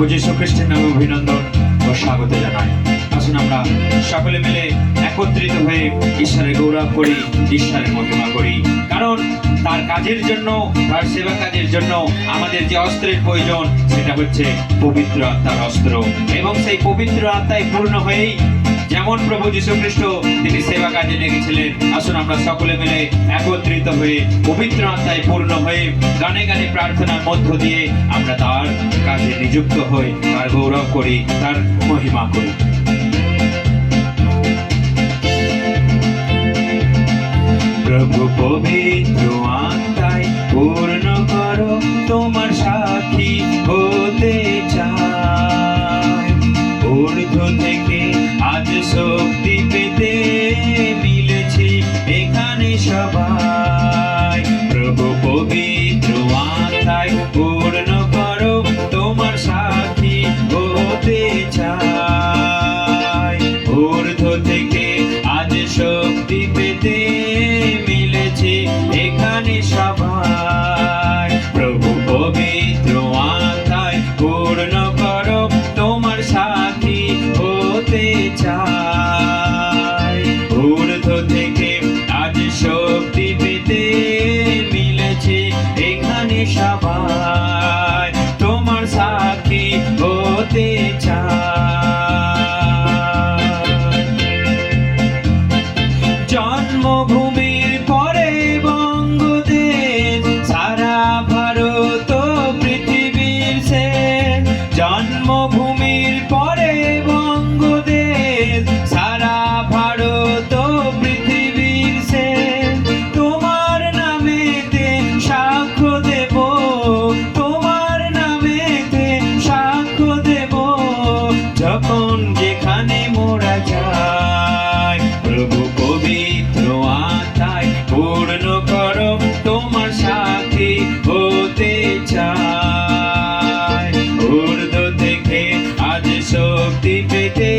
প্রভু যীশু খ্রিস্টের নামে অভিনন্দন ও স্বাগত জানাই। আসুন আমরা সকলে মিলে একত্রিত হয়ে ঈশ্বরের গৌরব করি, ঈশ্বরের মহিমা করি। কারণ তার কাজের জন্য, তার সেবা কাজের জন্য আমাদের যে অস্ত্রের প্রয়োজন সেটা হচ্ছে পবিত্র আত্মার অস্ত্র। এবং সেই পবিত্র আত্মায় পূর্ণ হয়েই যেমন প্রভু যীশু খ্রিস্ট তিনি সেবা কাজে লেগেছিলেন, আসুন আমরা সকলে মিলে একত্রিত হয়ে পবিত্র আত্মায় পূর্ণ হয়ে গানে গানে প্রার্থনার মধ্য দিয়ে আমরা তার কাজে নিযুক্ত হই, তার গৌরব করি, তার মহিমা করি। প্রভু পবিত্র আত্মায় পূর্ণ করো, তোমার সাক্ষী হতে চাই। ঊর্ধ্ব থেকে আজ শক্তি পেতে মিলেছি এখানে সবাই। প্রভু পবিত্র আত্মায় পূর্ণ করো, তোমার সাক্ষী হতে চাই। ঊর্ধ্ব থেকে আজ শক্তি পেতে মিলেছি এখানে সবাই। প্রভু পবিত্র আত্মায় পূর্ণ করো, তোমার সাথী হতে চাই। ঊর্ধ্ব থেকে আজ শক্তি পেতে মিলেছে এখানে সবাই, তোমার সাথী হতে চাই। জন্মভূমির পরে বঙ্গদেশ, সারা ভারত পৃথিবীর শেষ। জন্মভূমির পরে বঙ্গদেশ, সারা ভারত পৃথিবীর শেষ। তোমার নামেতে সাক্ষ্য দেব, তোমার নামেতে সাক্ষ্য দেব, যখন যেখানে মোরা যাই। প্রভু পবিত্র আত্মায় পূর্ণ করো, তোমার সাথী হতে চাই। ঊর্ধ্ব থেকে আজ শক্তি পেতে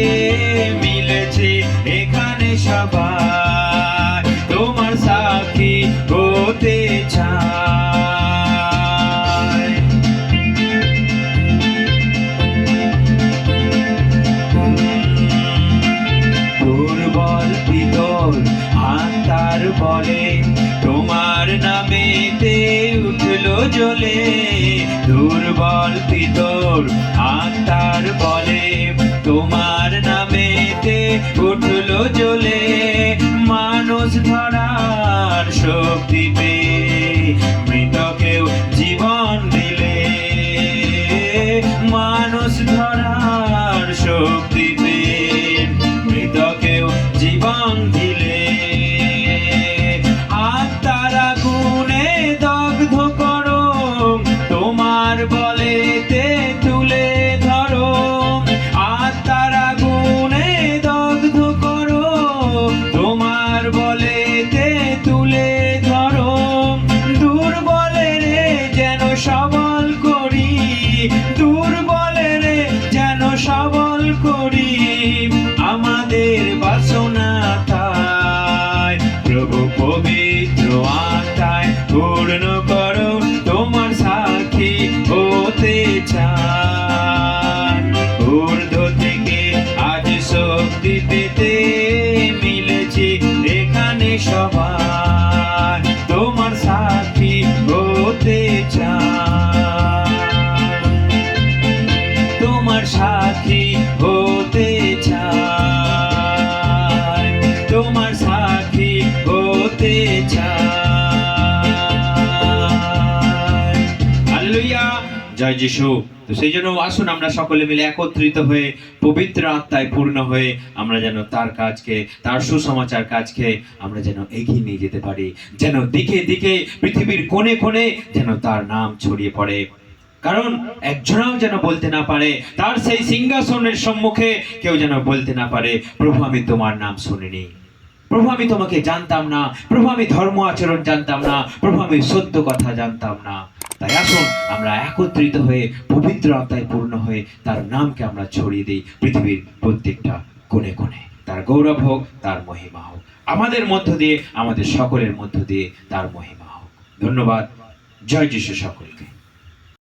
মিলেছে এখানে সবাই, তোমার সাথী হতে চাই। দুর্বল পিতল আত্মার বলে, তোমার নামেতে উঠলো জ্বলে। দুর্বল পিতল আত্মার বলে, তোমার নামেতে উঠলো জ্বলে। মানুষ ধরার শক্তি পেয়ে মৃতকেও জীবন দিলে। মানুষ ধরার শক্তি পেয়ে মৃতকেও জীবন দিলে। আত্মার আগুনে দগ্ধ করো, তোমার বলেতে তুলে ধরো। আত্মার আগুনে দগ্ধ করো, তোমার বলেতে তুলে ধরো। দুর্বলের যেন সবল করি, দুর্বলের যেন সবল করি, আমাদের বাসনা তাই। প্রভু পবিত্র আত্মায় পূর্ণ করো, তোমার সাক্ষী হতে চাই। ঊর্ধ্ব থেকে আজ শক্তি পেতে মিলেছে এখানে সবাই, তোমার সাক্ষী হতে চাই। তোমার সাক্ষী হতে চাই, তোমার সাক্ষী হতে চাই। হালেলুয়া, জয় যিশু। তো সেই জন্য আসুন আমরা সকলে মিলে একত্রিত হয়ে পবিত্র আত্মায় পূর্ণ হয়ে আমরা যেন তার কাজকে, তার সুসমাচার কাজকে আমরা যেন এগিয়ে নিয়ে যেতে পারি, যেন দিকে দিকে পৃথিবীর কোণে কোণে যেন তার নাম ছড়িয়ে পড়ে। কারণ একজনাও যেন বলতে না পারে, তার সেই সিংহাসনের সম্মুখে কেউ যেন বলতে না পারে, প্রভু আমি তোমার নাম শুনিনি, প্রভু আমি তোমাকে জানতাম না, প্রভু আমি ধর্ম আচরণ জানতাম না, প্রভু আমি সত্য কথা জানতাম না। তাই আসুন আমরা একত্রিত হয়ে পবিত্র আত্মায় পূর্ণ হয়ে তার নামকে আমরা ছড়িয়ে দিই পৃথিবীর প্রত্যেকটা কোণে কোণে। তার গৌরব হোক, তার মহিমা হোক, আমাদের মধ্য দিয়ে, আমাদের সকলের মধ্য দিয়ে তার মহিমা হোক। ধন্যবাদ। জয় যিশু সকলকে।